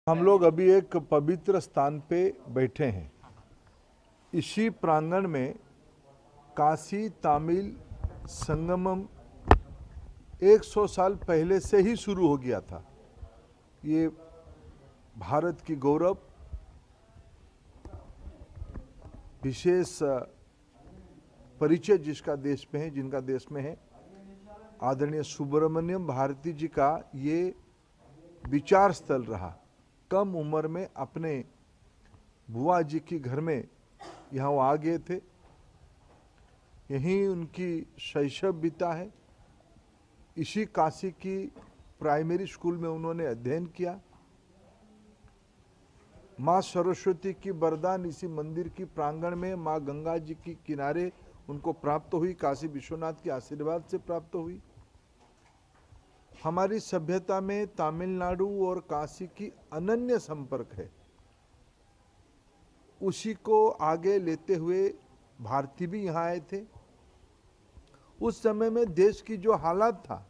हम लोग अभी एक पवित्र स्थान पे बैठे हैं। इसी प्रांगण में काशी तमिल संगमम 100 साल पहले से ही शुरू हो गया था। ये भारत की गौरव, विशेष परिचय जिसका देश में है, जिनका देश में है, आदरणीय सुब्रमण्यम भारती जी का ये विचार स्थल रहा। कम उम्र में अपने बुआ जी के घर में यहाँ वो आ गए थे, यहीं उनकी शैशव बीता है। इसी काशी की प्राइमरी स्कूल में उन्होंने अध्ययन किया। माँ सरस्वती की वरदान इसी मंदिर की प्रांगण में माँ गंगा जी के किनारे उनको प्राप्त हुई, काशी विश्वनाथ के आशीर्वाद से प्राप्त हुई। हमारी सभ्यता में तमिलनाडु और काशी की अनन्य संपर्क है। उसी को आगे लेते हुए भारती भी यहाँ आए थे। उस समय में देश की जो हालात था,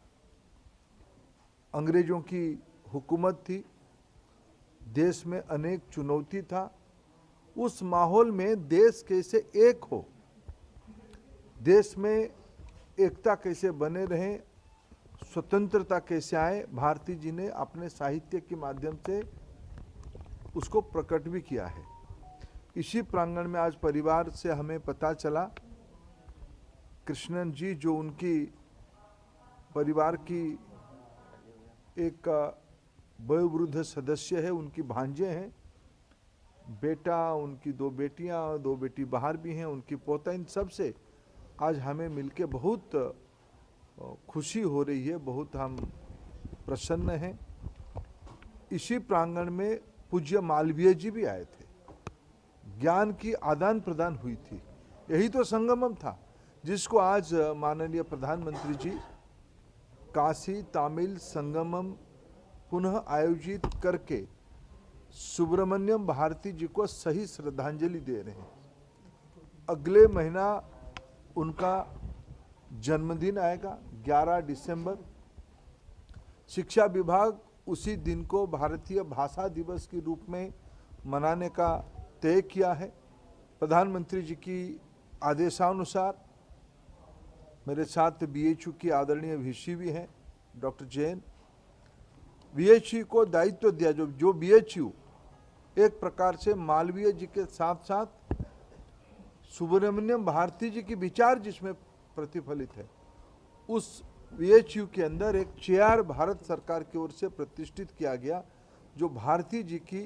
अंग्रेजों की हुकूमत थी, देश में अनेक चुनौती था। उस माहौल में देश कैसे एक हो, देश में एकता कैसे बने रहे, स्वतंत्रता कैसे आए, भारती जी ने अपने साहित्य के माध्यम से उसको प्रकट भी किया है। इसी प्रांगण में आज परिवार से हमें पता चला, कृष्णन जी जो उनकी परिवार की एक वयोवृद्ध सदस्य है, उनकी भांजे हैं, बेटा, उनकी 2 बेटियां, 2 बेटी बाहर भी हैं, उनकी पोता, इन सब से आज हमें मिलके बहुत खुशी हो रही है, बहुत हम प्रसन्न हैं। इसी प्रांगण में पूज्य मालवीय जी भी आए थे, ज्ञान की आदान प्रदान हुई थी। यही तो संगमम था जिसको आज माननीय प्रधानमंत्री जी काशी तमिल संगमम पुनः आयोजित करके सुब्रमण्यम भारती जी को सही श्रद्धांजलि दे रहे हैं। अगले महीना उनका जन्मदिन आएगा, 11 दिसंबर। शिक्षा विभाग उसी दिन को भारतीय भाषा दिवस के रूप में मनाने का तय किया है। प्रधानमंत्री जी की आदेशानुसार मेरे साथ बीएचयू की आदरणीय वीसी भी हैं, डॉक्टर जैन। बीएचयू को दायित्व दिया, जो बीएचयू एक प्रकार से मालवीय जी के साथ साथ सुब्रमण्यम भारती जी के विचार जिसमें प्रतिफलित है, उस बीएचयू के अंदर एक चेयर भारत सरकार की ओर से प्रतिष्ठित किया गया, जो भारती जी की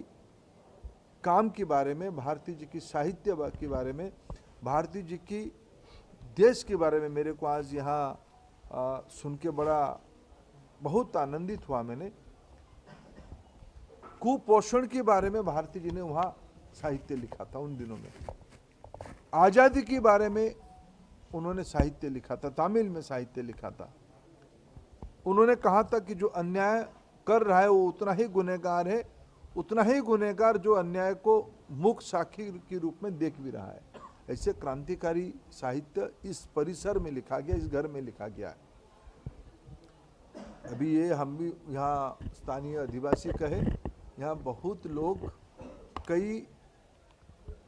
काम के बारे में, भारती जी की साहित्य के बारे में, भारती जी की देश के बारे में मेरे को आज यहाँ सुन के बहुत आनंदित हुआ। मैंने कुपोषण के बारे में भारती जी ने वहाँ साहित्य लिखा था। उन दिनों में आज़ादी के बारे में उन्होंने साहित्य लिखा था, तमिल में साहित्य लिखा था। उन्होंने कहा था कि जो अन्याय कर रहा है वो उतना ही गुनहगार है, उतना ही गुनहगार जो अन्याय को मुख्य साक्षी के रूप में देख भी रहा है। ऐसे क्रांतिकारी साहित्य इस परिसर में लिखा गया, इस घर में लिखा गया है। अभी ये हम भी यहाँ स्थानीय आदिवासी कहे, यहाँ बहुत लोग कई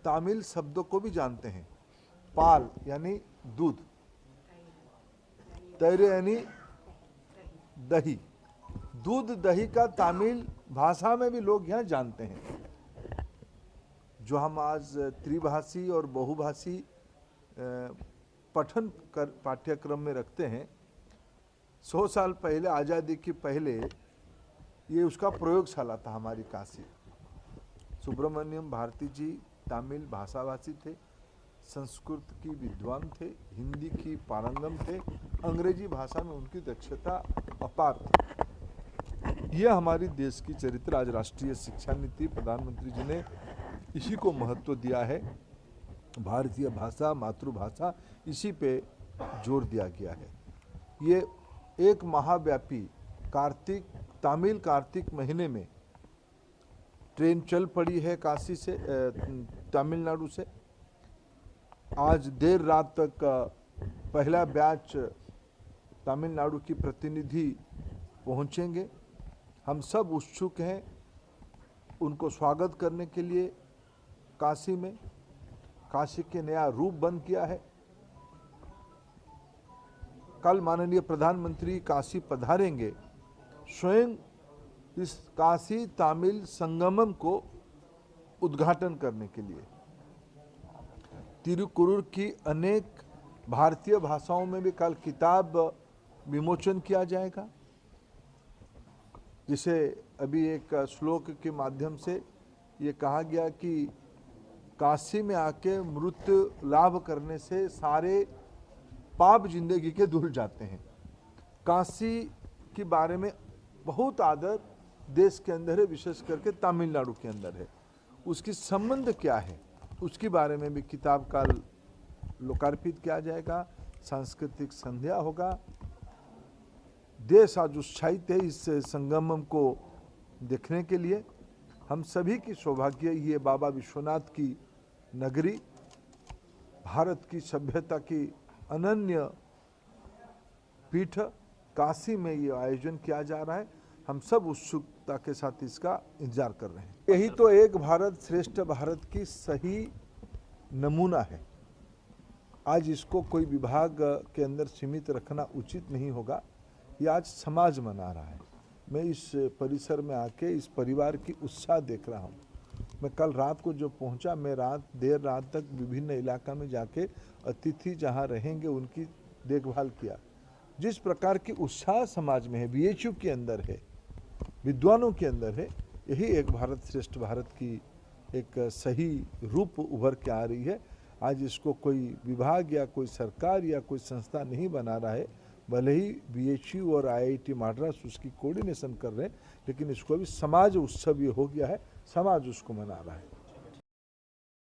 तमिल शब्दों को भी जानते हैं। पाल यानी दूध, तैरे यानी दही, दूध दही का तमिल भाषा में भी लोग यहाँ जानते हैं। जो हम आज त्रिभाषी और बहुभाषी पठन कर पाठ्यक्रम में रखते हैं, 100 साल पहले, आज़ादी के पहले, ये उसका प्रयोगशाला था हमारी काशी। सुब्रमण्यम भारती जी तमिल भाषाभाषी थे, संस्कृत की विद्वान थे, हिंदी की पारंगम थे, अंग्रेजी भाषा में उनकी दक्षता अपार थी। यह हमारी देश की चरित्र। आज राष्ट्रीय शिक्षा नीति प्रधानमंत्री जी ने इसी को महत्व दिया है। भारतीय भाषा, मातृभाषा, इसी पे जोर दिया गया है। ये एक महाव्यापी तमिल कार्तिक महीने में ट्रेन चल पड़ी है काशी से, तमिलनाडु से। आज देर रात तक पहला बैच तमिलनाडु की प्रतिनिधि पहुंचेंगे। हम सब उत्सुक हैं उनको स्वागत करने के लिए काशी में, काशी के नया रूप बंद किया है। कल माननीय प्रधानमंत्री काशी पधारेंगे, स्वयं इस काशी तमिल संगमम को उद्घाटन करने के लिए। तिरुकुरुर की अनेक भारतीय भाषाओं में भी कल किताब विमोचन किया जाएगा, जिसे अभी एक श्लोक के माध्यम से ये कहा गया कि काशी में आके मृत्यु लाभ करने से सारे पाप जिंदगी के धुल जाते हैं। काशी के बारे में बहुत आदर देश के अंदर है, विशेष करके तमिलनाडु के अंदर है। उसकी संबंध क्या है, उसके बारे में भी किताब का लोकार्पित किया जाएगा। सांस्कृतिक संध्या होगा। देश आज उत्साहित है इस संगमम को देखने के लिए। हम सभी की सौभाग्य ये बाबा विश्वनाथ की नगरी, भारत की सभ्यता की अनन्य पीठ काशी में ये आयोजन किया जा रहा है। हम सब उत्सुकता के साथ इसका इंतजार कर रहे हैं। यही तो एक भारत श्रेष्ठ भारत की सही नमूना है। आज इसको कोई विभाग के अंदर सीमित रखना उचित नहीं होगा। ये आज समाज मना रहा है। मैं इस परिसर में आके इस परिवार की उत्साह देख रहा हूँ। मैं कल रात को जो पहुंचा, मैं देर रात तक विभिन्न इलाका में जाके अतिथि जहां रहेंगे उनकी देखभाल किया। जिस प्रकार की उत्साह समाज में है, बीएचयू के अंदर है, विद्वानों के अंदर है, यही एक भारत श्रेष्ठ भारत की एक सही रूप उभर के आ रही है। आज इसको कोई विभाग या कोई सरकार या कोई संस्था नहीं बना रहा है, भले ही बीएचयू और आईआईटी मद्रास उसकी कोऑर्डिनेशन कर रहे हैं, लेकिन इसको अभी समाज उत्सव ये हो गया है, समाज उसको मना रहा है।